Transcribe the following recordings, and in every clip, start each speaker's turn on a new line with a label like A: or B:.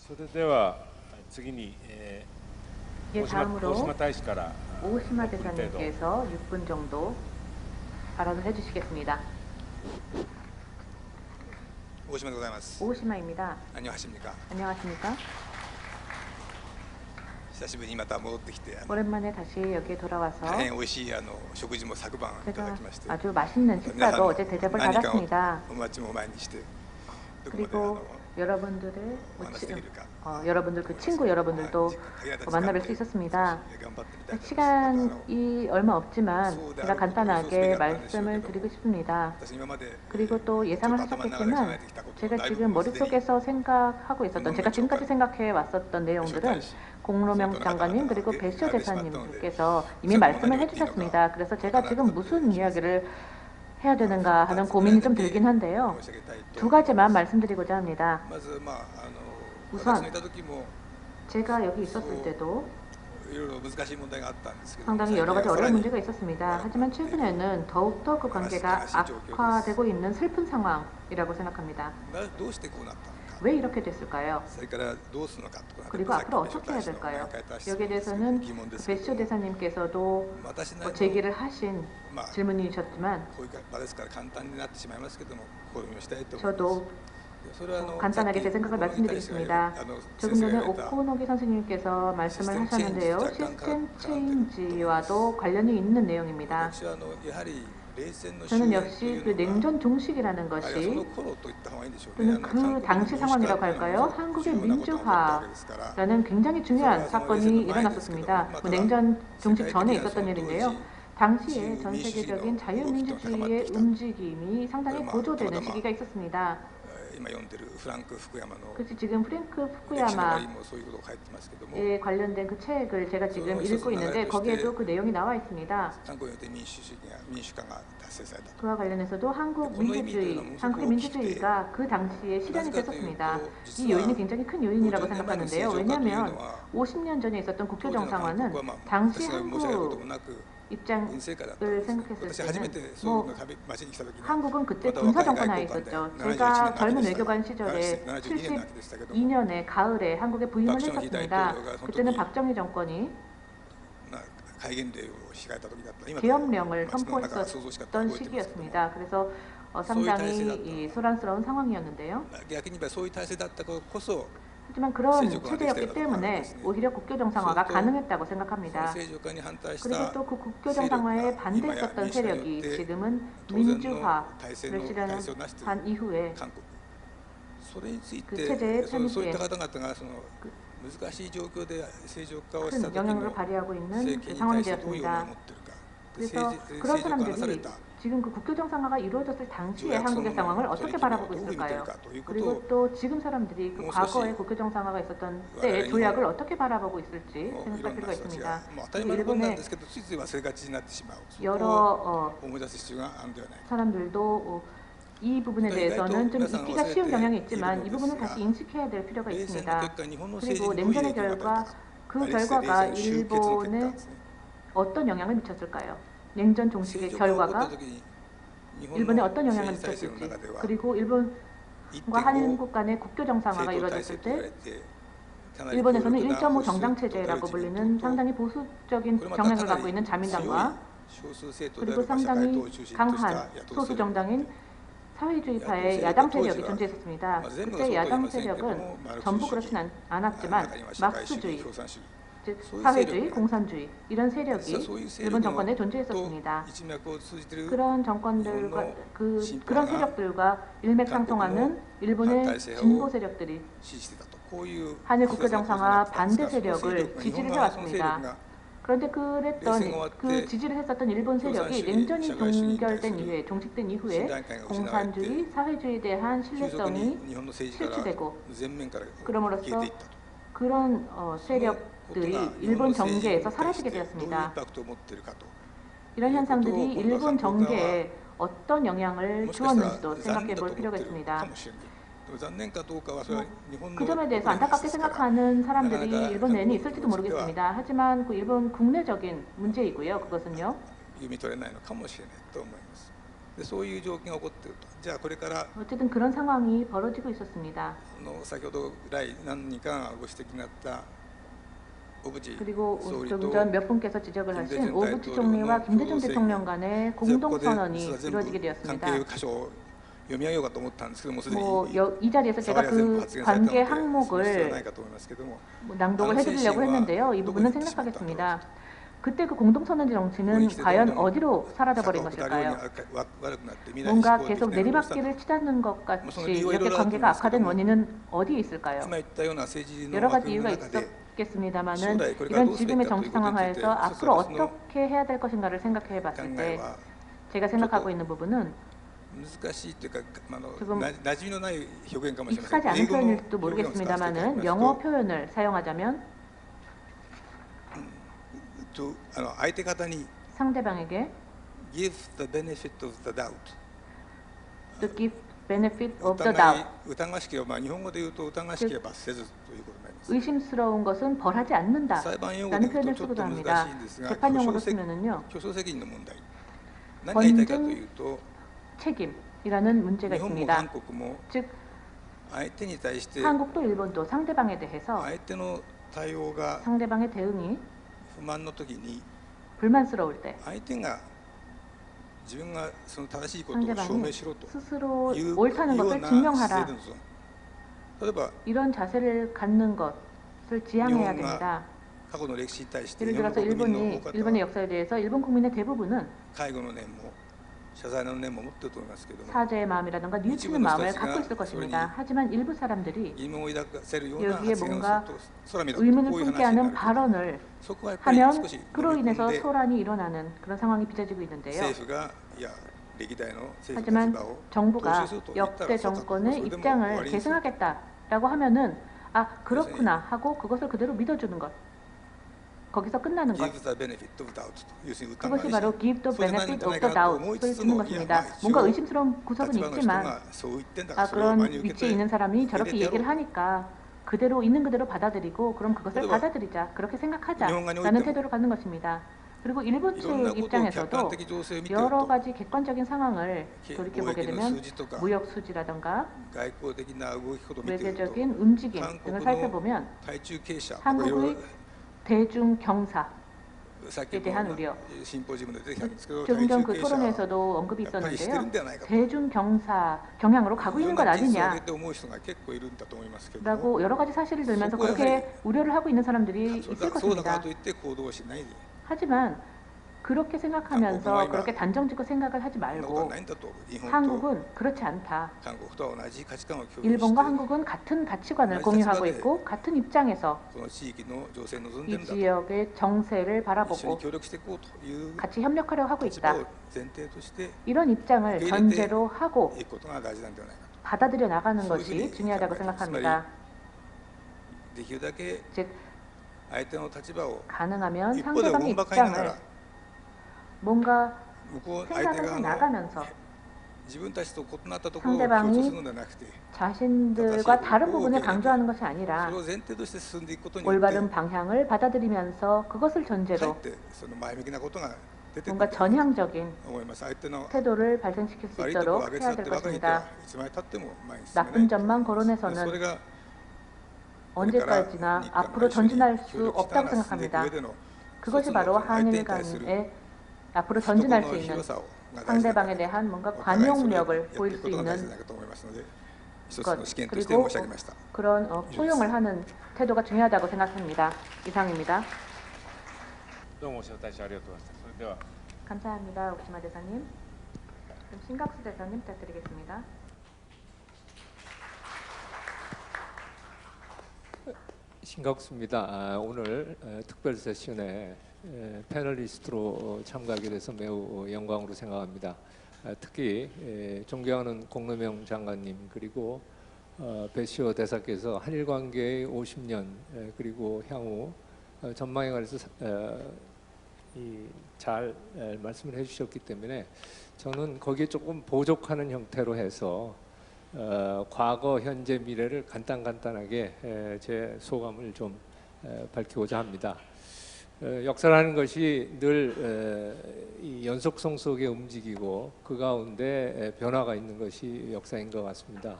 A: それでは次に、大島大使から
B: 오시마 대사님께서 6분 정도 발언을 해주시겠습니다. 오시마입니다.
C: 안녕하십니까?
B: 안녕하십니까?
C: 久しぶりにまた戻ってきて
B: 오랜만에 다시 여기에 돌아와서
C: 大変美味しい食事も昨晩いただきまして
B: 아주 맛있는 식사도 어제 대접을 받았습니다.
C: お待ちも前にして
B: 그리고 여러분들의 여러분들 그 친구 여러분들도 만나뵐 수 있었습니다. 시간이 얼마 없지만 제가 간단하게 말씀을 드리고 싶습니다. 그리고 또 예상을 하셨겠지만 제가 지금 머릿속에서 생각하고 있었던 제가 지금까지 생각해 왔었던 내용들은 공로명 장관님 그리고 배시오 대사님께서 이미 말씀을 해주셨습니다. 그래서 제가 지금 무슨 이야기를 해야 되는가 하는 고민이 좀 들긴 한데요. 두 가지만 말씀드리고자 합니다. 우선 제가 여기 있었을 때도 상당히 여러 가지 어려운 문제가 있었습니다. 하지만 최근에는 더욱더 그 관계가 악화되고 있는 슬픈 상황이라고 생각합니다. 왜 이렇게 됐을까요? 그리고 앞으로 어떻게 해야 될까요? 여기에 대해서는 배시오 대사님께서도 제기를 하신 질문이셨지만 저도 간단하게 제 생각을 말씀드리겠습니다. 조금 전에 오코노기 선생님께서 말씀을 하셨는데요. 시스템 체인지와도 관련이 있는 내용입니다. 저는 역시 그 냉전 종식이라는 것이 또는 그 당시 상황이라고 할까요? 한국의 민주화라는 굉장히 중요한 사건이 일어났었습니다. 냉전 종식 전에 있었던 일인데요. 당시에 전 세계적인 자유민주주의의 움직임이 상당히 고조되는 시기가 있었습니다. 그래서 지금 프랭크 후쿠야마에 관련된 그 책을 제가 지금 읽고 있는데 거기에도 그 내용이 나와 있습니다. 그와 관련해서도 한국의 민주주의가 그 당시에 실현이 됐었습니다. 이 요인이 굉장히 큰 요인이라고 생각하는데요. 왜냐하면 50년 전에 있었던 국교 정상화는 당시 한국 입장을 생각했을 때는 한국은 그때 군사정권하에 있었죠. 제가 젊은 외교관 시절에 72년에 가을에 한국에 부임을 했었습니다. 그때는 박정희 정권이 계엄령을 선포했었던 시기였습니다. 그래서 상당히 소란스러운 상황이었는데요. 하지만 그런 체제였기 때문에 오히려 국교 정상화가 가능했다고 생각합니다. 그리고 또 그 국교 정상화에 반대했었던 세력이 지금은 민주화를 실현한 이후에 그 체제의 편입에 큰 영향을 발휘하고 있는 상황이 되었습니다. 그래서 그런 사람들이 지금 그 국교 정상화가 이루어졌을 당시의 한국의 상황을 어떻게 바라보고 있을까요? 그리고 또 지금 사람들이 그 과거에 국교 정상화가 있었던 때의 조약을 어떻게 바라보고 있을지 생각할 필요가 있습니다. 일본의 여러 사람들도 이 부분에 대해서는 좀 잊기가 쉬운 경향이 있지만 이 부분을 다시 인식해야 될 필요가 있습니다. 그리고 냉전의 결과, 그 결과가 일본에 어떤 영향을 미쳤을까요? 냉전 종식의 결과가 일본에 어떤 영향을 미쳤을지, 그리고 일본과 한국 간의 국교 정상화가 이루어졌을 때 일본에서는 1.5 정당체제라고 불리는 상당히 보수적인 경향을 갖고 있는 자민당과 그리고 상당히 강한 소수 정당인 사회주의파의 야당 세력이 존재했었습니다. 그때 야당 세력은 전부 그렇진 않았지만 마크스주의, 즉 사회주의, 공산주의 이런 세력이 일본 정권에 존재했었습니다. 그런 정권들과 그런 세력들과 일맥상통하는 일본의 진보 세력들이 한일 국교 정상화 반대 세력을 지지를 해왔습니다. 그런데 그 지지를 했었던 일본 세력이 냉전이 종결된 이후에, 종식된 이후에 공산주의, 사회주의에 대한 신뢰성이 실추되고 그럼으로써 그런 세력들이 일본 정계에서 사라지게 되었습니다. 이런 현상들이 일본 정계에 어떤 영향을 주었는지도 생각해 볼 필요가 있습니다. 그 점에 대해서 안타깝게 생각하는 사람들이 일본 내에는 있을지도 모르겠습니다. 하지만 그 일본 국내적인 문제이고요. 그것은요.
C: でそういう状況が起こっていると。じゃあこれから
B: 어쨌든 그런 상황이 벌어지고 있었습니다.
C: 先ほどぐらい何人かがご指摘になった小渕
B: 그리고
C: 総理
B: 조금
C: と
B: 전 몇 분께서 지적을 하신
C: 김대중
B: 오부치 총리와
C: 대통령의
B: 김대중
C: 교섭
B: 대통령 간의
C: ここで
B: 공동선언이
C: 実は全部
B: 이루어지게
C: 関
B: 되었습니다.
C: 係箇所を読み上げようかと思ったんですけども、すでに
B: 이 자리에서 제가
C: 沢谷全部
B: 그
C: 発言されたの
B: 관계
C: でその必要は
B: 항목을
C: ないかと思いますけども、
B: 낭독을 해드리려고 했는데요. 이 부분은 생략하겠습니다. 그때 그 공동선언 정치는 과연 어디로 사라져버린
C: 坂を下るよう
B: 것일까요?
C: に悪くなって未来志
B: 뭔가
C: 向的
B: 계속
C: な
B: 내리막길을 치닫는 것 같이 이렇게 관계가 악화된 원인은 어디에 있을까요?
C: 今言ったような政治の
B: 여러
C: 枠
B: 가지
C: 組みの
B: 이유가
C: 中で
B: 있었겠습니다만은 이런 지금의 정치 상황하에서 앞으로 어떻게 해야 될 것인가를 생각해
C: 考
B: 봤을
C: え
B: 때
C: は
B: 제가 생각하고 있는 부분은
C: 難しいというか、
B: 조금
C: 馴染みのない表現かもしれません。
B: 익숙하지 않은
C: 英語の
B: 표현일지도
C: 表現を使わせていただき
B: 모르겠습니다만은
C: ます
B: 영어
C: と
B: 표현을 사용하자면
C: 相手方に
B: 상대방에게
C: give the benefit of the doubt
B: to give benefit of
C: 疑
B: the doubt
C: 疑わしければ、日本語で言うと疑わしければせずということになります。
B: 의심스러운 것은 벌하지 않는다
C: 裁判用語
B: 라는
C: で言う
B: 표현을
C: とちょっ
B: 쓰기도
C: と難
B: 합니다.
C: しいんですが、
B: 재판용어로 쓰면은요
C: 競争責任の問題。何が言いたいかというと、
B: 책임이라는 문제가
C: 日本も
B: 있습니다.
C: 韓国も
B: 즉
C: 相手に対して
B: 한국도 일본도 상대방에 대해서
C: 相手の対応が
B: 상대방의 대응이
C: 不満の時に
B: 불만스러울 때
C: 相手が自分がその正しいことを証
B: 상대방이
C: 明しろと
B: 스스로
C: いう
B: 옳다는
C: よう
B: 것을
C: な
B: 증명하라
C: 姿勢なんですよ。例えば
B: 이런 자세를 갖는 것을 지향해야
C: 일본과
B: 됩니다.
C: 過去の歴史に対して
B: 예를
C: 日本
B: 들어서
C: の国民の
B: 일본이
C: 多かった
B: 일본의
C: は
B: 역사에 대해서 일본 국민의 대부분은
C: 介護の念も謝罪の念も持っていると思いますけども、
B: 사죄의 마음이라던가 뉘우치는 마음을 갖고 있을 것입니다. 하지만 일부 사람들이
C: 疑問を抱かせるような
B: 여기에
C: 発言をする
B: 뭔가
C: と空見ろと
B: 의문을
C: こういう
B: 품게
C: 話にな
B: 하는
C: る。
B: 발언을
C: そこはやっぱり
B: 하면
C: 少し飲み
B: 그로
C: 込ん
B: 인해서
C: で
B: 소란이 일어나는 그런 상황이 빚어지고 있는데요.
C: 政府がいや歴代の政府の
B: 하지만
C: 立場を
B: 정부가
C: 踏襲すると言ったら
B: 역대
C: そうか
B: 정권의
C: それでも終わ
B: 입장을
C: りにする
B: 계승하겠다라고 하면은 아 그렇구나 하고 그것을 그대로 믿어주는 것 거기서 끝나는 것
C: give the benefit of doubt と要するに疑
B: 그것이
C: わしい
B: 바로 give the
C: そうじゃない
B: benefit
C: ん
B: of
C: じゃない
B: the
C: かと思い
B: doubt을
C: つつ
B: 짓는
C: もいや
B: 것입니다.
C: 一
B: 뭔가
C: 応
B: 의심스러운 구석은
C: 立場の人
B: 있지만
C: がそう言ってんだか
B: 아
C: らそれを真
B: 그런
C: に受け
B: 위치에
C: て
B: 있는 사람이 저렇게
C: 그래,
B: 얘기를
C: 때로.
B: 하니까 그대로 있는 그대로 받아들이고 그럼 그것을
C: 그래도
B: 받아들이자 그렇게 생각하자라는
C: 일본관이
B: 태도를 갖는 것입니다. 그리고 일본
C: いろんな
B: 측
C: ことを客
B: 입장에서도
C: 観的情勢を見ている
B: 여러
C: と
B: 가지 객관적인 상황을 돌이켜보게
C: 貿易の
B: 되면
C: 数字とか
B: 무역 수지라던가
C: 外交的な動きことを見ていると
B: 외교적인 움직임
C: 韓
B: 등을
C: 国の
B: 살펴보면
C: 対中傾斜とかいろい
B: 한국의
C: ろ
B: 대중 경사
C: さっき
B: 대한
C: の
B: 우려
C: シンポジウムで出てきたんですけど
B: 조금 전
C: 対
B: 그
C: 中傾斜
B: 토론에서도 언급이
C: やっぱりしてるん
B: 있었는데요.
C: ではないかと
B: 대중 경사 경향으로 가고
C: いろ
B: 있는
C: ん
B: 것
C: な実相を
B: 아니냐
C: 挙げて思う人が結構いるんだと思いますけども
B: 라고 여러 가지 사실을 들면서
C: 그거야
B: 그렇게 우려를 하고 있는 사람들이
C: そう
B: 있을
C: だそうだから
B: 것입니다.
C: といって行動をしないで
B: 하지만 그렇게 생각하면서
C: 한국은
B: 그렇게 단정짓고 생각을 하지
C: そんなことは
B: 말고
C: ないんだと日本と
B: 한국은 그렇지 않다.
C: 韓国とは同じ価値観を共有して
B: 일본과 한국은 같은 가치관을
C: 아니,
B: 공유하고
C: 가치관에
B: 있고 같은 입장에서
C: その地域の情勢を望んでい
B: 이
C: るんだと
B: 지역의 정세를
C: 一緒に
B: 바라보고
C: 協力していこうという
B: 같이 협력하려고 하고
C: 立場
B: 있다.
C: を前提として
B: 이런 입장을 전제로 하고
C: いくことが大事なんではないかと
B: 받아들여 나가는
C: 소위
B: 것이 중요하다고 생각합니다.
C: できるだけ
B: 즉
C: 相手の立場を
B: 가능하면
C: 一方で
B: 상대방의
C: 論ばかりなが
B: 입장을
C: ら
B: 뭔가
C: 向こう相手
B: 생각을
C: 側
B: 해
C: の
B: 나가면서
C: 自分たちと異なったところを
B: 상대방이
C: 強調するのではなくて
B: 자신들과 다른 부분을 강조하는 것이 아니라
C: それを前提として進んでいくことによって
B: 올바른 방향을 받아들이면서 그것을
C: かえっ
B: 전제로
C: てその前向きなことが出てくる
B: 뭔가 전향적인
C: と思います。相手の
B: 태도를 발생시킬 수
C: 悪いところを
B: 있도록
C: 上げ
B: 해야
C: て
B: 될
C: ばかりでは
B: 것입니다.
C: いつまでたっても前に進め
B: 나쁜
C: ない。
B: 점만
C: それ
B: 거론해서는
C: が
B: 언제까지나
C: 日韓が
B: 앞으로
C: 一緒に
B: 전진할
C: 協
B: 수
C: 力しなが
B: 없다고
C: ら進んでいく
B: 생각합니다.
C: 上での
B: 그것이
C: 一つ
B: 바로
C: の相手
B: 한일
C: に対する
B: 간의 앞으로
C: 懐
B: 전진할
C: の
B: 수 있는
C: 広さをが大事
B: 상대방에
C: だ
B: 대한 뭔가
C: お互いそれを
B: 관용력을
C: やってい
B: 보일
C: く
B: 수
C: ことが大事
B: 있는
C: だと思いますので、一つ
B: 것
C: の試験として
B: 그리고
C: 申し上げました。
B: 그런 포용을 하는 태도가 중요하다고 생각합니다. 이상입니다.
A: どうもお招待しありがとうございました。それでは
B: 감사합니다. 옥시마 대사님. 그럼 신각수 대사님 부탁드리겠습니다.
D: 신각수입니다. 오늘 특별 세션에 패널리스트로 참가하게 돼서 매우 영광으로 생각합니다. 특히 존경하는 공노명 장관님 그리고 배시호 대사께서 한일 관계의 50년 그리고 향후 전망에 관해서 잘 말씀을 해주셨기 때문에 저는 거기에 조금 보족하는 형태로 해서 과거, 현재, 미래를 간단하게 제 소감을 좀 밝히고자 합니다. 역사라는 것이 늘 이 연속성 속에 움직이고 그 가운데 변화가 있는 것이 역사인 것 같습니다.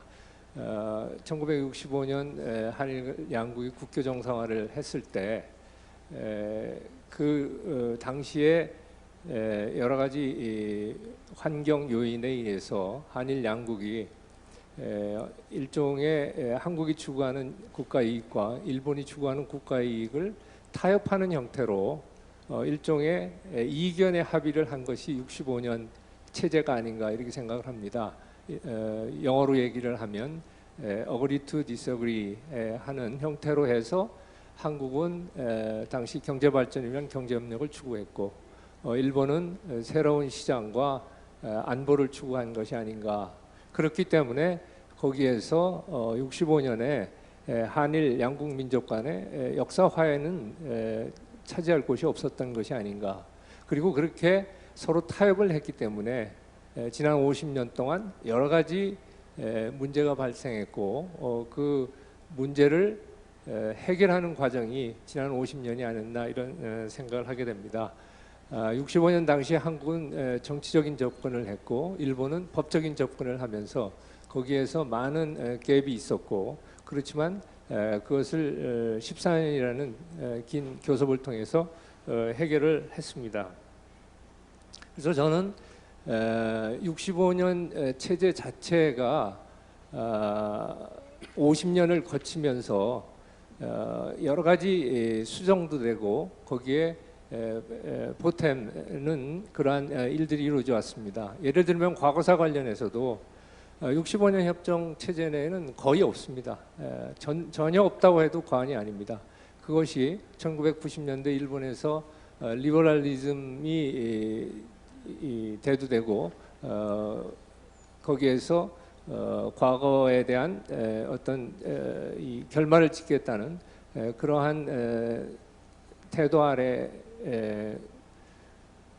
D: 1965년 한일 양국이 국교 정상화를 했을 때 그 당시에 여러 가지 환경 요인에 의해서 한일 양국이 일종의 한국이 추구하는 국가 이익과 일본이 추구하는 국가 이익을 타협하는 형태로 일종의 이견의 합의를 한 것이 65년 체제가 아닌가 이렇게 생각을 합니다. 영어로 얘기를 하면 agree to disagree 하는 형태로 해서 한국은 당시 경제 발전이면 경제 협력을 추구했고 일본은 새로운 시장과 안보를 추구한 것이 아닌가. 그렇기 때문에 거기에서 65년에 한일 양국 민족 간의 역사 화해는 차지할 곳이 없었던 것이 아닌가. 그리고 그렇게 서로 타협을 했기 때문에 지난 50년 동안 여러 가지 문제가 발생했고 그 문제를 해결하는 과정이 지난 50년이 아니었나 이런 생각을 하게 됩니다. 65년 당시 한국은 정치적인 접근을 했고 일본은 법적인 접근을 하면서 거기에서 많은 갭이 있었고 그렇지만 그것을 14년이라는 긴 교섭을 통해서 해결을 했습니다. 그래서 저는 65년 체제 자체가 50년을 거치면서 여러 가지 수정도 되고 거기에 보탬은 그러한 일들이 이루어져 왔습니다. 예를 들면 과거사 관련해서도 65년 협정 체제 내에는 거의 없습니다. 전혀 없다고 해도 과언이 아닙니다. 그것이 1990년대 일본에서 리버럴리즘이 대두되고 거기에서 과거에 대한 어떤 이 결말을 짓겠다는 그러한 태도 아래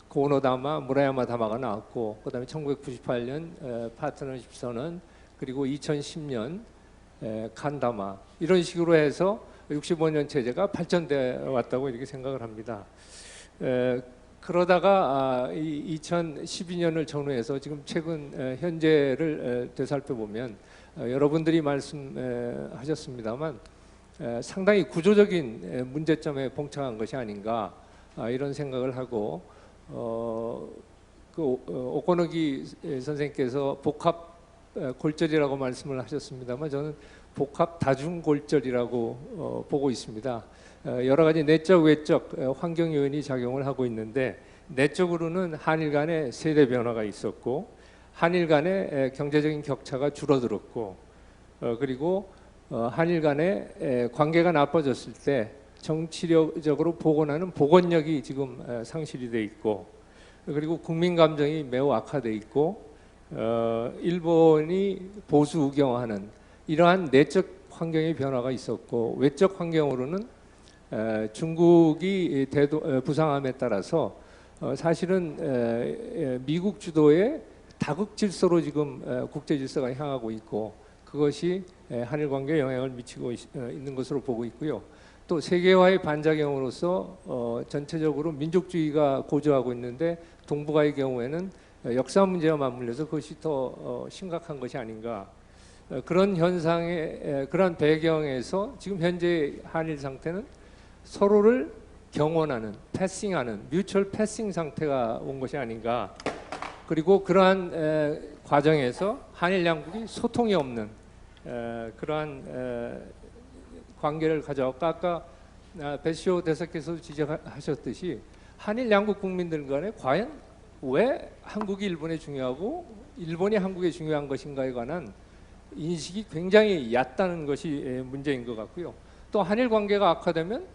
D: 고노다마, 무라야마 다마가 나왔고 그다음에 1998년 파트너십 선언 그리고 2010년 칸다마 이런 식으로 해서 65년 체제가 발전돼 왔다고 이렇게 생각을 합니다. 그러다가 2012년을 전후해서 지금 최근 현재를 되살펴보면 여러분들이 말씀하셨습니다만 상당히 구조적인 문제점에 봉착한 것이 아닌가 이런 생각을 하고 오코노기 선생님께서 복합 골절이라고 말씀을 하셨습니다만 저는 복합 다중골절이라고 보고 있습니다. 여러 가지 내적 외적 환경 요인이 작용을 하고 있는데 내적으로는 한일 간의 세대 변화가 있었고 한일 간의 경제적인 격차가 줄어들었고 그리고 한일 간의 관계가 나빠졌을 때 정치적으로 복원하는 복원력이 지금 상실이 돼 있고 그리고 국민 감정이 매우 악화돼 있고 일본이 보수 우경화하는 이러한 내적 환경의 변화가 있었고 외적 환경으로는 중국이 부상함에 따라서 사실은 미국 주도의 다극 질서로 지금 국제 질서가 향하고 있고 그것이 한일 관계에 영향을 미치고 있는 것으로 보고 있고요. 또 세계화의 반작용으로서 전체적으로 민족주의가 고조하고 있는데 동북아의 경우에는 역사 문제와 맞물려서 그것이 더 심각한 것이 아닌가. 그런 현상의 그런 배경에서 지금 현재 한일 상태는 서로를 경원하는, 패싱하는 뮤추얼 패싱 상태가 온 것이 아닌가. 그리고 그러한 과정에서 한일 양국이 소통이 없는 그러한 관계를 가져왔고 아까 배시오 대사께서 지적하셨듯이 한일 양국 국민들 간에 과연 왜 한국이 일본에 중요하고 일본이 한국에 중요한 것인가에 관한 인식이 굉장히 얕다는 것이 문제인 것 같고요. 또 한일 관계가 악화되면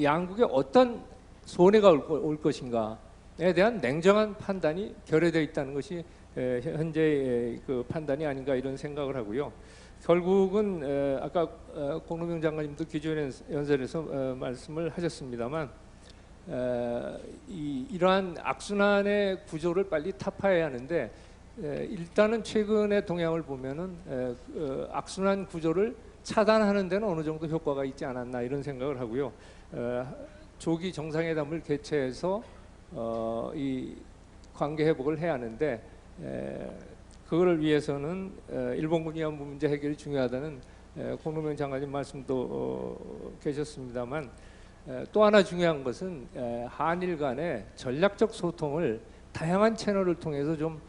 D: 양국에 어떤 손해가 올 것인가에 대한 냉정한 판단이 결여되어 있다는 것이 현재의 그 판단이 아닌가 이런 생각을 하고요. 결국은 아까 공노명 장관님도 기존 연설에서 말씀을 하셨습니다만 이러한 악순환의 구조를 빨리 타파해야 하는데 일단은 최근의 동향을 보면은 악순환 구조를 차단하는 데는 어느 정도 효과가 있지 않았나 이런 생각을 하고요. 조기 정상회담을 개최해서 이 관계 회복을 해야 하는데 그거를 위해서는 일본군 위안부 문제 해결이 중요하다는 공노명 장관님 말씀도 계셨습니다만 또 하나 중요한 것은 한일 간의 전략적 소통을 다양한 채널을 통해서 좀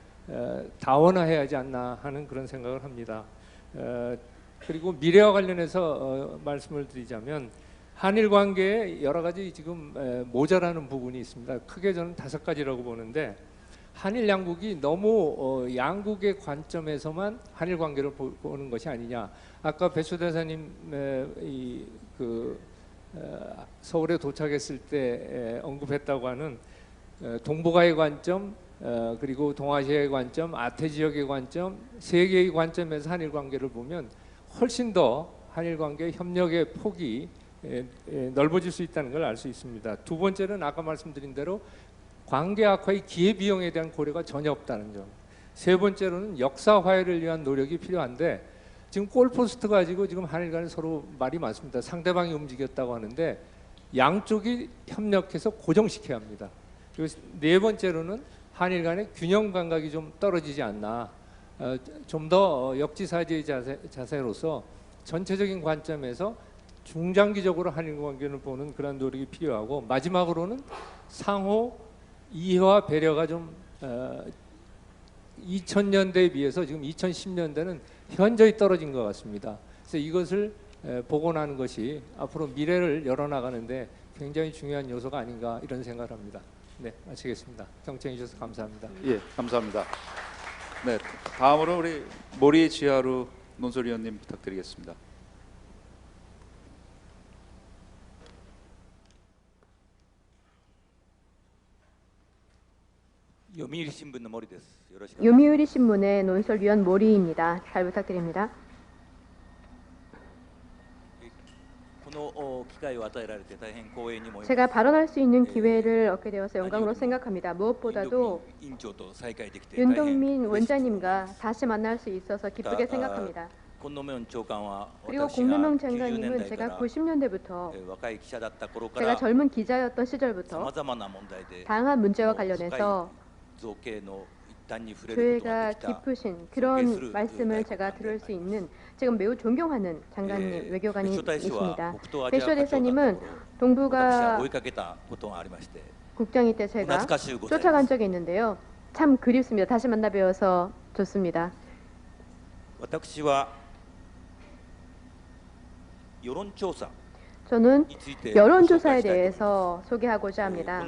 D: 다원화해야 하지 않나 하는 그런 생각을 합니다. 그리고 미래와 관련해서 말씀을 드리자면 한일 관계에 여러 가지 지금 모자라는 부분이 있습니다. 크게 저는 5가지라고 보는데 한일 양국이 너무 양국의 관점에서만 한일 관계를 보는 것이 아니냐. 아까 배수 대사님 서울에 도착했을 때 언급했다고 하는 동북아의 관점, 그리고 동아시아의 관점, 아태 지역의 관점, 세계의 관점에서 한일 관계를 보면 훨씬 더 한일 관계 협력의 폭이 넓어질 수 있다는 걸 알 수 있습니다. 두 번째는 아까 말씀드린 대로 관계 악화의 기회비용에 대한 고려가 전혀 없다는 점. 세 번째로는 역사 화해를 위한 노력이 필요한데 지금 골포스트 가지고 지금 한일 간에 서로 말이 많습니다. 상대방이 움직였다고 하는데 양쪽이 협력해서 고정시켜야 합니다. 그리고 네 번째로는 한일 간의 균형 감각이 좀 떨어지지 않나. 좀 더 역지사지의 자세로서 전체적인 관점에서 중장기적으로 한일 관계를 보는 그런 노력이 필요하고 마지막으로는 상호 이해와 배려가 좀 2000년대에 비해서 지금 2010년대는 현저히 떨어진 것 같습니다. 그래서 이것을 복원하는 것이 앞으로 미래를 열어나가는데 굉장히 중요한 요소가 아닌가 이런 생각을 합니다. 네, 마치겠습니다. 경청해 주셔서 감사합니다.
E: 예, 감사합니다. 네, 다음으로 우리 모리 지하루 논설위원님 부탁드리겠습니다.
F: 요미우리 신문의 모리です.
B: 요미우리 신문의 논설위원 모리입니다. 잘 부탁드립니다. 제가 발언할 수 있는 기회를 얻게 되어서 영광으로 생각합니다. 무엇보다도 윤동민 원장님과 다시 만날 수 있어서 기쁘게 생각합니다. 그리고 공노명 장관님은 제가 90년대부터 제가 젊은 기자였던 시절부터 다양한 문제와 관련해서 교회가 깊으신 그런 말씀을 제가 들을 수 있는 지금 매우 존경하는 장관님, 외교관이십니다. 배쇼 대사님은 동북아 국장일 때 제가 쫓아간 적이 있는데요. 참 그립습니다. 다시 만나 뵈어서 좋습니다. 저는 여론조사에 대해서 소개하고자 합니다.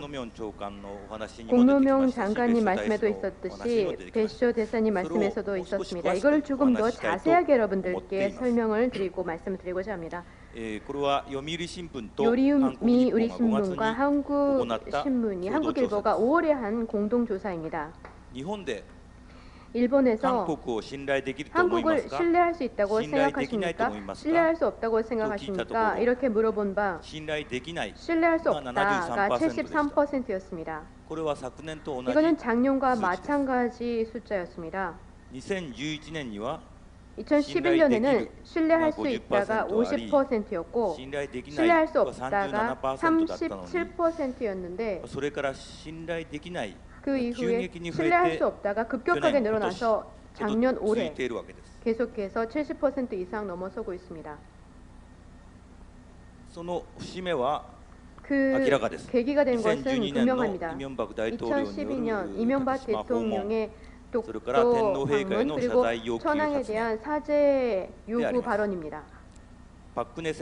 B: 공노명 장관님 말씀에도 있었듯이 배쇼 대사님 말씀에서도 있었습니다. 이걸 조금 더 자세하게 여러분들께 설명을 드리고 말씀을 드리고자 합니다. 요미우리 신문과 한국신문이 한국일보가 5월에 한 공동조사입니다. 일본에서 한국을 신뢰할 수 있다고 생각하십니까? 신뢰할 수 없다고 생각하십니까? 이렇게 물어본 바 신뢰할 수 없다가 73%였습니다. 이거는 작년과 마찬가지 숫자였습니다. 2011년에는 신뢰할 수 있다가 50%였고 신뢰할 수 없다가 37%였는데 그 이후에 신뢰할 수 없다가 급격하게 늘어나서 작년 올해 계속해서 70% 이상 넘어서고 있습니다. 그 계기가 된 것은 분명합니다. 2012년 이명박 대통령의 독도 방문 그리고 천황에 대한 사죄 요구 발언입니다. 박근혜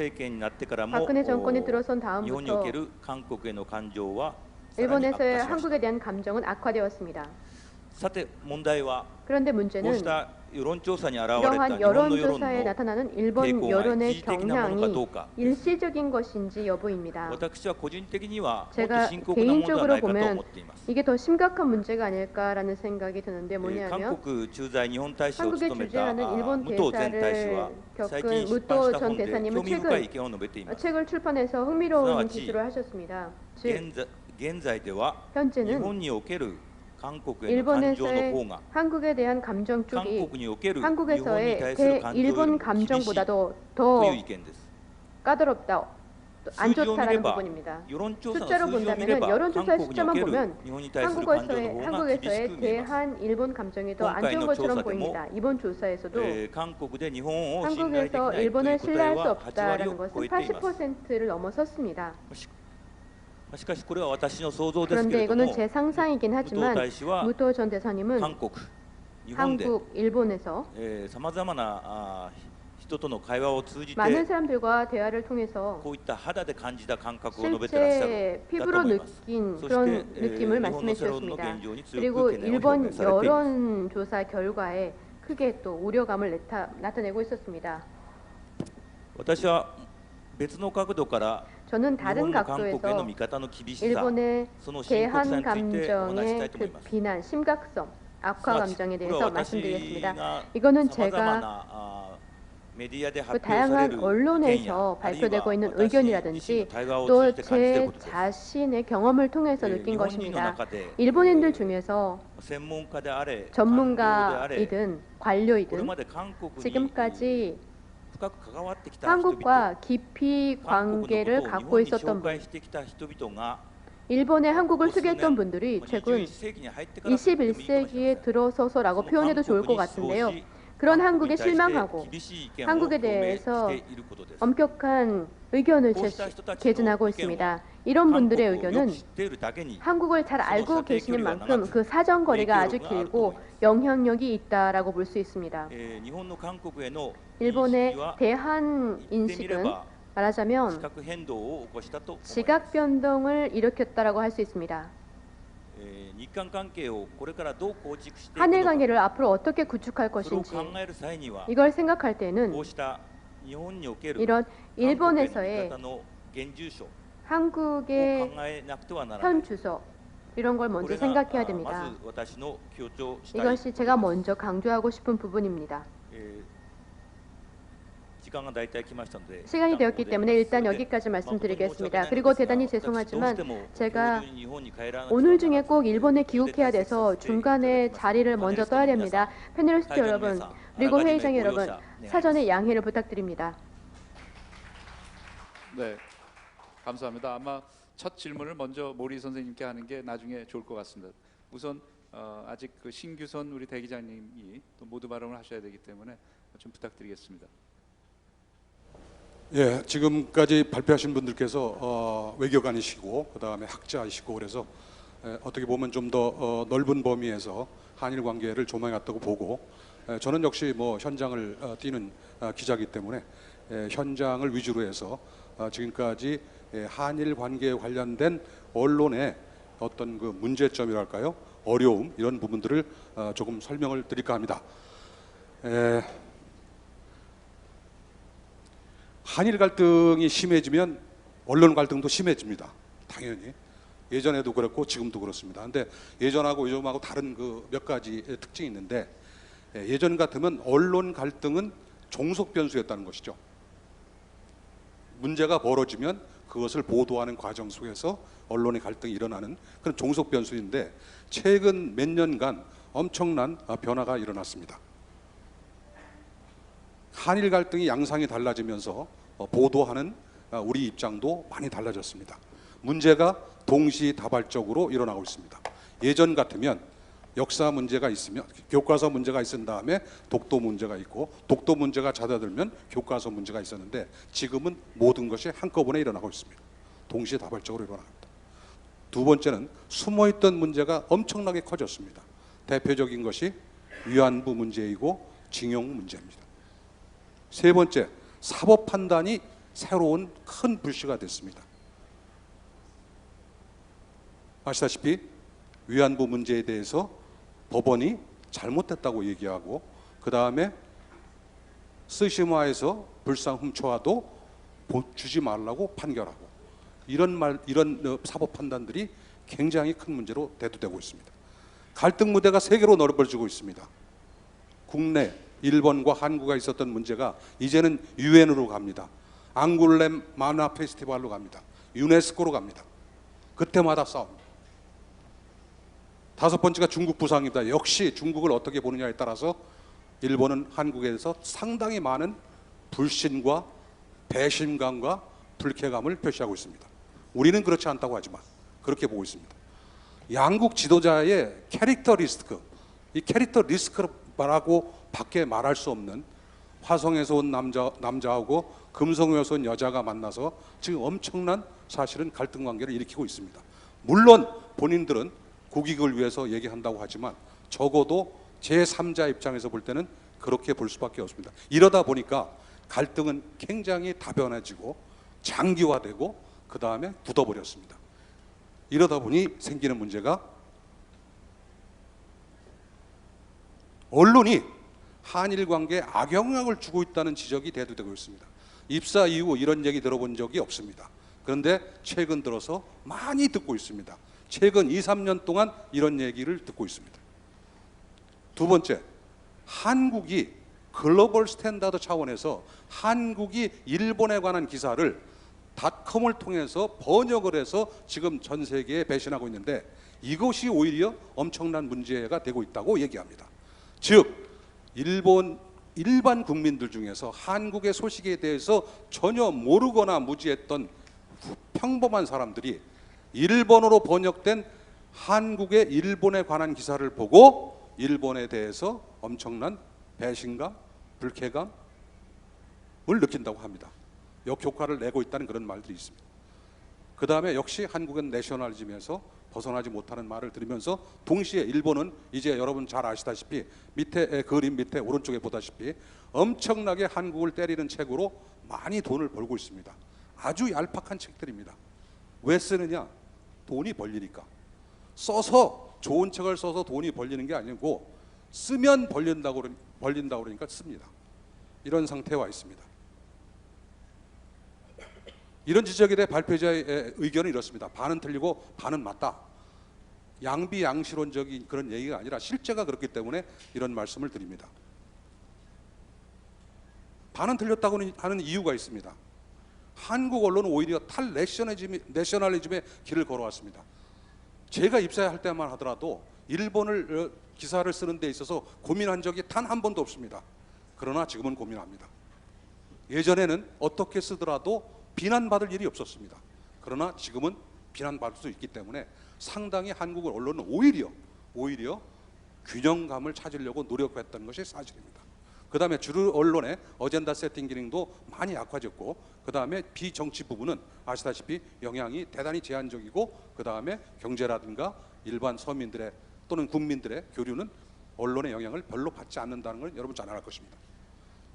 B: 정권이 들어선 다음부터 일본에서의 한국에 대한 감정은 악화되었습니다. 그런데 문제는 이러한 여론조사에 나타나는 일본 여론의 경향이 일시적인 것인지 여부입니다. 제가 개인적으로 보면 이게 더 심각한 문제가 아닐까라는 생각이 드는데 뭐냐면 한국에 주재하는 일본 대사를 겪은 무토 전 대사님은 책을 출판해서 흥미로운 기술을 하셨습니다. 즉 현재는 일본에서의 한국에 대한 감정 쪽이 한국에서의 대일본 감정보다도 더 까다롭다, 안 좋다라는 부분입니다. 숫자로 본다면 여론조사의 숫자만 보면 한국에서의 대한 일본 감정이 더 안 좋은 것처럼 보입니다. 이번 조사에서도 한국에서 일본을 신뢰할 수 없다라는 것은 80%를 넘어섰습니다. 그런데 이거는 제 상상이긴 하지만 무토 전 대사님은 한국, 일본에서 많은 사람들과 대화를 통해서 실제 피부로 느낀 그런 느낌을 말씀해 주셨습니다. 그리고 일본 여론조사 결과에 크게 또 우려감을 나타내고 있었습니다. 저는 다른 각도에서 일본의 대한 감정의 그 비난, 심각성, 악화 감정에 대해서 말씀드리겠습니다. 이거는 제가 그 다양한 언론에서 발표되고 있는 의견이라든지 또 제 자신의 경험을 통해서 느낀 것입니다. 일본인들 중에서 전문가이든 관료이든 지금까지 한국과 깊이 관계를 갖고 있었던 분, 일본의 한국을 수기했던 분들이 최근 21세기에 들어서서라고 표현해도 좋을 것 같은데요. 그런 한국에 실망하고 한국에 대해서 엄격한 의견을 개진하고 있습니다. 이런 분들의 의견은 한국을 잘 알고 계시는 만큼 그 사정거리가 아주 길고 영향력이 있다라고 볼 수 있습니다. 일본의 대한 인식은 말하자면 지각 변동을 일으켰다라고 할 수 있습니다. 한일 관계를 앞으로 어떻게 구축할 것인지 이걸 생각할 때는 이런 일본에서의 한국의 현 주소 이런 걸 먼저 생각해야 됩니다. 이것이 제가 먼저 강조하고 싶은 부분입니다. 시간이 되었기 때문에 일단 여기까지 말씀드리겠습니다. 그리고 대단히 죄송하지만 제가 오늘 중에 꼭 일본에 귀국해야 돼서 중간에 자리를 먼저 떠야 됩니다. 패널리스트 여러분 그리고 회의장 여러분 사전에 양해를 부탁드립니다.
E: 네, 감사합니다. 아마 첫 질문을 먼저 모리 선생님께 하는 게 나중에 좋을 것 같습니다. 우선 아직 그 신규선 우리 대기자님이 또 모두 발언을 하셔야 되기 때문에 좀 부탁드리겠습니다.
G: 예, 지금까지 발표하신 분들께서 외교관이시고 그다음에 학자이시고 그래서 어떻게 보면 좀 더 넓은 범위에서 한일 관계를 조망해왔다고 보고 저는 역시 뭐 현장을 뛰는 기자이기 때문에 현장을 위주로 해서 지금까지 한일 관계에 관련된 언론의 어떤 그 문제점이랄까요, 어려움 이런 부분들을 조금 설명을 드릴까 합니다. 한일 갈등이 심해지면 언론 갈등도 심해집니다. 당연히 예전에도 그렇고 지금도 그렇습니다. 근데 예전하고 요즘하고 다른 그 몇 가지 특징이 있는데 예전 같으면 언론 갈등은 종속 변수였다는 것이죠. 문제가 벌어지면 그것을 보도하는 과정 속에서 언론의 갈등이 일어나는 그런 종속 변수인데 최근 몇 년간 엄청난 변화가 일어났습니다. 한일 갈등이 양상이 달라지면서 보도하는 우리 입장도 많이 달라졌습니다. 문제가 동시다발적으로 일어나고 있습니다. 예전 같으면 역사 문제가 있으면 교과서 문제가 있은 다음에 독도 문제가 있고 독도 문제가 잦아들면 교과서 문제가 있었는데 지금은 모든 것이 한꺼번에 일어나고 있습니다. 동시다발적으로 일어납니다. 두 번째는 숨어있던 문제가 엄청나게 커졌습니다. 대표적인 것이 위안부 문제이고 징용 문제입니다. 세 번째, 사법 판단이 새로운 큰 불씨가 됐습니다. 아시다시피 위안부 문제에 대해서 법원이 잘못됐다고 얘기하고 그 다음에 스시마에서 불상 훔쳐와도 주지 말라고 판결하고 이런 사법 판단들이 굉장히 큰 문제로 대두되고 있습니다. 갈등 무대가 세계로 넓어지고 있습니다. 국내 일본과 한국과 있었던 문제가 이제는 유엔으로 갑니다. 앙굴렘 만화 페스티벌로 갑니다. 유네스코로 갑니다. 그때마다 싸웁니다. 다섯 번째가 중국 부상입니다. 역시 중국을 어떻게 보느냐에 따라서 일본은 한국에 대해서 상당히 많은 불신과 배신감과 불쾌감을 표시하고 있습니다. 우리는 그렇지 않다고 하지만 그렇게 보고 있습니다. 양국 지도자의 캐릭터 리스크, 이 캐릭터 리스크라고 밖에 말할 수 없는 화성에서 온 남자하고 금성에서 온 여자가 만나서 지금 엄청난 사실은 갈등 관계를 일으키고 있습니다. 물론 본인들은 국익을 위해서 얘기한다고 하지만 적어도 제3자 입장에서 볼 때는 그렇게 볼 수밖에 없습니다. 이러다 보니까 갈등은 굉장히 다변해지고 장기화되고 그 다음에 굳어버렸습니다. 이러다 보니 생기는 문제가 언론이 한일 관계에 악영향을 주고 있다는 지적이 대두되고 있습니다. 입사 이후 이런 얘기 들어본 적이 없습니다. 그런데 최근 들어서 많이 듣고 있습니다. 최근 2, 3년 동안 이런 얘기를 듣고 있습니다. 두 번째, 한국이 글로벌 스탠다드 차원에서 한국이 일본에 관한 기사를 닷컴을 통해서 번역을 해서 지금 전 세계에 배신하고 있는데 이것이 오히려 엄청난 문제가 되고 있다고 얘기합니다. 즉 일반 국민들 중에서 한국의 소식에 대해서 전혀 모르거나 무지했던 평범한 사람들이 일본어로 번역된 한국의 일본에 관한 기사를 보고 일본에 대해서 엄청난 배신감, 불쾌감을 느낀다고 합니다. 역효과를 내고 있다는 그런 말들이 있습니다. 그 다음에 역시 한국은 내셔널리즘에서 벗어나지 못하는 말을 들으면서 동시에 일본은 이제 여러분 잘 아시다시피 밑에 그림 밑에 오른쪽에 보다시피 엄청나게 한국을 때리는 책으로 많이 돈을 벌고 있습니다. 아주 얄팍한 책들입니다. 왜 쓰느냐? 돈이 벌리니까. 써서 좋은 책을 써서 돈이 벌리는 게 아니고 쓰면 벌린다고 그러니까 씁니다. 이런 상태에 와 있습니다. 이런 지적에 대해 발표자의 의견은 이렇습니다. 반은 틀리고 반은 맞다. 양비양실론적인 그런 얘기가 아니라 실제가 그렇기 때문에 이런 말씀을 드립니다. 반은 틀렸다고 하는 이유가 있습니다. 한국 언론은 오히려 탈내셔널리즘의 길을 걸어왔습니다. 제가 입사할 때만 하더라도 일본을 기사를 쓰는 데 있어서 고민한 적이 단 한 번도 없습니다. 그러나 지금은 고민합니다. 예전에는 어떻게 쓰더라도 비난받을 일이 없었습니다. 그러나 지금은 비난받을 수 있기 때문에 상당히 한국 언론은 오히려 균형감을 찾으려고 노력했던 것이 사실입니다. 그 다음에 주류 언론의 어젠다 세팅 기능도 많이 약화졌고 그 다음에 비정치 부분은 아시다시피 영향이 대단히 제한적이고 그 다음에 경제라든가 일반 서민들의 또는 국민들의 교류는 언론의 영향을 별로 받지 않는다는 걸 여러분 잘 알 것입니다.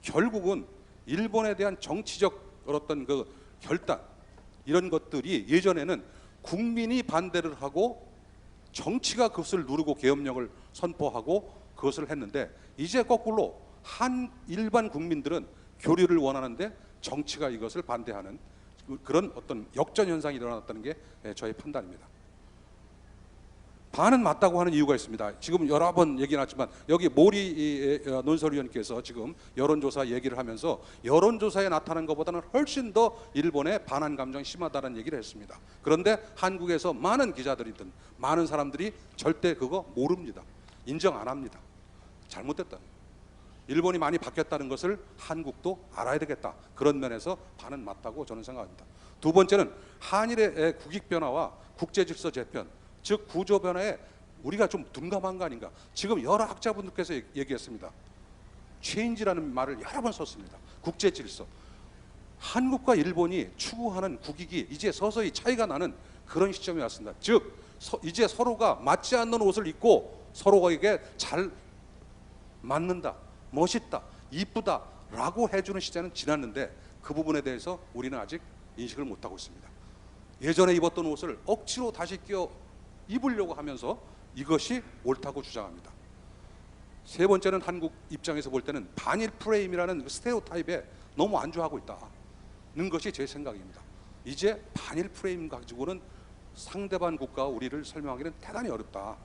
G: 결국은 일본에 대한 정치적 어떤 그 결단 이런 것들이 예전에는 국민이 반대를 하고 정치가 그것을 누르고 계엄령을 선포하고 그것을 했는데 이제 거꾸로 일반 국민들은 교류를 원하는데 정치가 이것을 반대하는 그런 어떤 역전 현상이 일어났다는 게 저의 판단입니다. 반은 맞다고 하는 이유가 있습니다. 지금 여러 번 얘기 나왔지만 여기 모리 논설위원께서 지금 여론조사 얘기를 하면서 여론조사에 나타난 것보다는 훨씬 더 일본의 반한 감정이 심하다는 얘기를 했습니다. 그런데 한국에서 많은 기자들이든 많은 사람들이 절대 그거 모릅니다. 인정 안 합니다. 잘못됐다. 일본이 많이 바뀌었다는 것을 한국도 알아야 되겠다. 그런 면에서 반은 맞다고 저는 생각합니다. 두 번째는 한일의 국익 변화와 국제 질서 재편 즉 구조 변화에 우리가 좀 둔감한 거 아닌가. 지금 여러 학자분들께서 얘기했습니다. 체인지라는 말을 여러 번 썼습니다. 국제 질서. 한국과 일본이 추구하는 국익이 이제 서서히 차이가 나는 그런 시점이 왔습니다. 즉 이제 서로가 맞지 않는 옷을 입고 서로에게 잘 맞는다, 멋있다, 이쁘다 라고 해주는 시대는 지났는데 그 부분에 대해서 우리는 아직 인식을 못하고 있습니다. 예전에 입었던 옷을 억지로 다시 입으려고 하면서 이것이 옳다고 주장합니다. 세 번째는 한국 입장에서 볼 때는 반일 프레임이라는 스테레오타입에 너무 안주하고 있다는 것이 제 생각입니다. 이제 반일 프레임 가지고는 상대방 국가와 우리를 설명하기는 대단히 어렵다.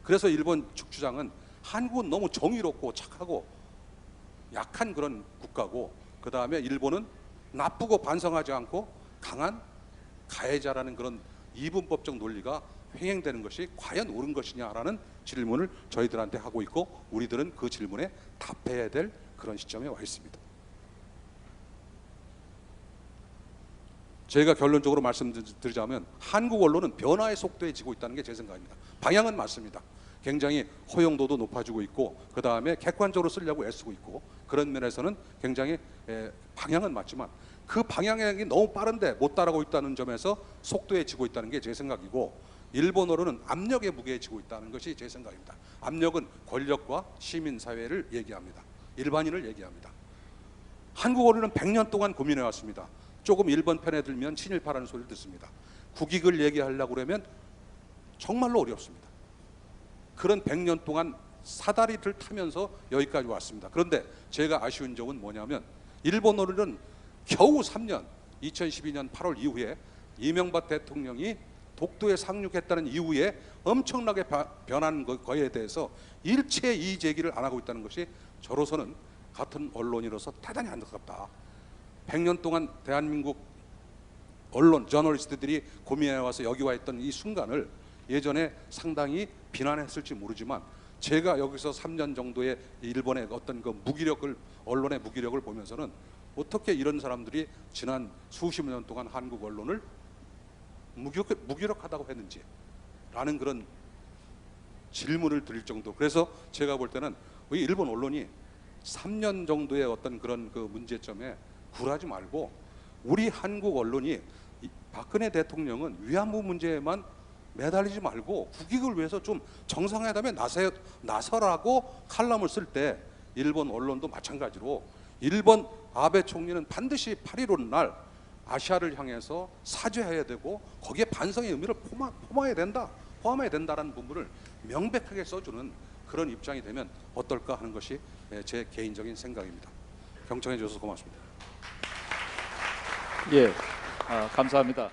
G: 그래서 일본 측 주장은 한국은 너무 정의롭고 착하고 약한 그런 국가고 그 다음에 일본은 나쁘고 반성하지 않고 강한 가해자라는 그런 이분법적 논리가 횡행되는 것이 과연 옳은 것이냐라는 질문을 저희들한테 하고 있고 우리들은 그 질문에 답해야 될 그런 시점에 와 있습니다. 제가 결론적으로 말씀드리자면 한국 언론은 변화의 속도에 지고 있다는 게 제 생각입니다. 방향은 맞습니다. 굉장히 허용도도 높아지고 있고 그 다음에 객관적으로 쓰려고 애쓰고 있고 그런 면에서는 굉장히 방향은 맞지만 그 방향이 너무 빠른데 못 따라가고 있다는 점에서 속도에 지고 있다는 게 제 생각이고 일본 언론은 압력의 무게에 지고 있다는 것이 제 생각입니다. 압력은 권력과 시민사회를 얘기합니다. 일반인을 얘기합니다. 한국 언론은 100년 동안 고민해 왔습니다. 조금 일본 편에 들면 친일파라는 소리를 듣습니다. 국익을 얘기하려고 그러면 정말로 어렵습니다. 그런 100년 동안 사다리를 타면서 여기까지 왔습니다. 그런데 제가 아쉬운 점은 뭐냐면 일본 언론은 겨우 3년 2012년 8월 이후에 이명박 대통령이 독도에 상륙했다는 이후에 엄청나게 변한 거에 대해서 일체 이의 제기를 안 하고 있다는 것이 저로서는 같은 언론인으로서 대단히 안타깝다. 100년 동안 대한민국 언론, 저널리스트들이 고민해 와서 여기 와 있던 이 순간을 예전에 상당히 비난했을지 모르지만 제가 여기서 3년 정도의 일본의 어떤 그 무기력을, 언론의 무기력을 보면서는 어떻게 이런 사람들이 지난 수십 년 동안 한국 언론을 무기력하다고 했는지 라는 그런 질문을 드릴 정도. 그래서 제가 볼 때는 이 일본 언론이 3년 정도의 어떤 그런 그 문제점에 굴하지 말고 우리 한국 언론이 박근혜 대통령은 위안부 문제에만 매달리지 말고 국익을 위해서 좀 정상회담에 나서라고 칼럼을 쓸 때 일본 언론도 마찬가지로 일본 아베 총리는 반드시 8.15 날 아시아를 향해서 사죄해야 되고 거기에 반성의 의미를 포함해야 된다라는 부분을 명백하게 써주는 그런 입장이 되면 어떨까 하는 것이 제 개인적인 생각입니다. 경청해 주셔서 고맙습니다.
E: 예, 감사합니다.